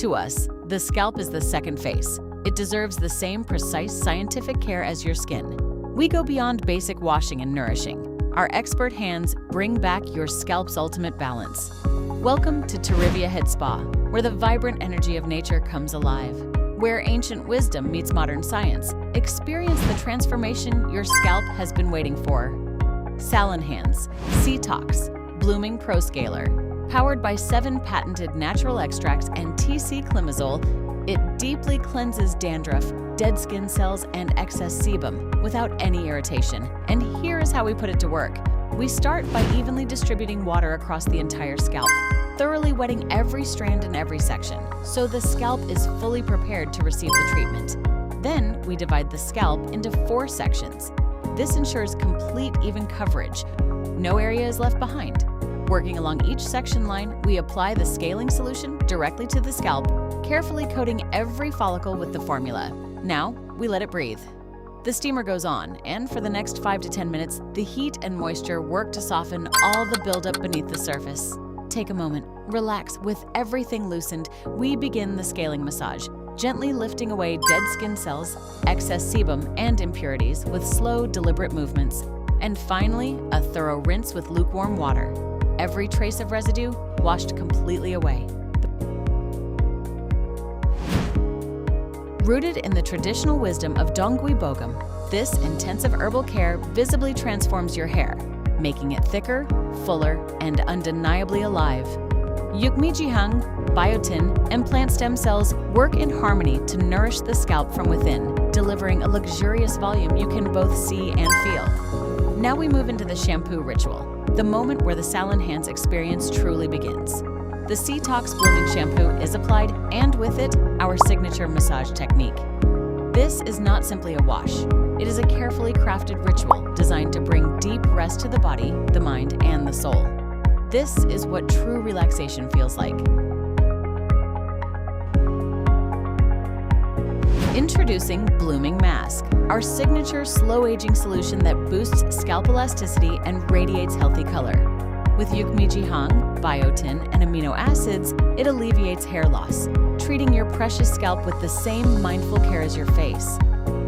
To us, the scalp is the second face. It deserves the same precise scientific care as your skin. We go beyond basic washing and nourishing. Our expert hands bring back your scalp's ultimate balance. Welcome to Terivia Head Spa, where the vibrant energy of nature comes alive. Where ancient wisdom meets modern science, experience the transformation your scalp has been waiting for. SALONHANDS, C.TOX, Blooming Pro Scaler. Powered by 7 patented natural extracts and TC climazole, it deeply cleanses dandruff, dead skin cells, and excess sebum without any irritation. And here is how we put it to work. We start by evenly distributing water across the entire scalp, thoroughly wetting every strand and every section, so the scalp is fully prepared to receive the treatment. Then we divide the scalp into 4 sections. This ensures complete even coverage. No area is left behind. Working along each section line, we apply the scaling solution directly to the scalp, carefully coating every follicle with the formula. Now, we let it breathe. The steamer goes on, and for the next 5 to 10 minutes, the heat and moisture work to soften all the buildup beneath the surface. Take a moment, relax. With everything loosened, we begin the scaling massage, gently lifting away dead skin cells, excess sebum, and impurities with slow, deliberate movements. And finally, a thorough rinse with lukewarm water. Every trace of residue washed completely away. Rooted in the traditional wisdom of Dongui Bogum, this intensive herbal care visibly transforms your hair, making it thicker, fuller, and undeniably alive. Yukmijihang, biotin, and plant stem cells work in harmony to nourish the scalp from within, delivering a luxurious volume you can both see and feel. Now we move into the shampoo ritual, the moment where the SALONHANDS experience truly begins. The C.TOX Blooming Shampoo is applied, and with it, our signature massage technique. This is not simply a wash. It is a carefully crafted ritual designed to bring deep rest to the body, the mind, and the soul. This is what true relaxation feels like. Introducing Blooming Masque, our signature slow-aging solution that boosts scalp elasticity and radiates healthy color. With Yukmijihang, biotin, and amino acids, it alleviates hair loss, treating your precious scalp with the same mindful care as your face.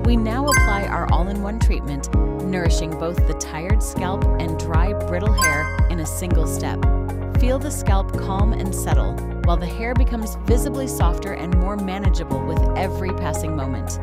We now apply our all-in-one treatment, nourishing both the tired scalp and dry, brittle hair in a single step. Feel the scalp calm and settle, while the hair becomes visibly softer and more manageable with every passing moment.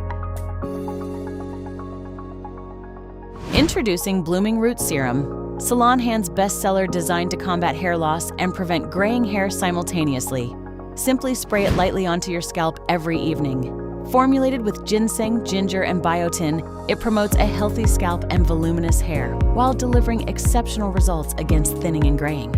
Introducing Blooming Root Serum, SALONHANDS bestseller designed to combat hair loss and prevent graying hair simultaneously. Simply spray it lightly onto your scalp every evening. Formulated with ginseng, ginger, and biotin, it promotes a healthy scalp and voluminous hair while delivering exceptional results against thinning and graying.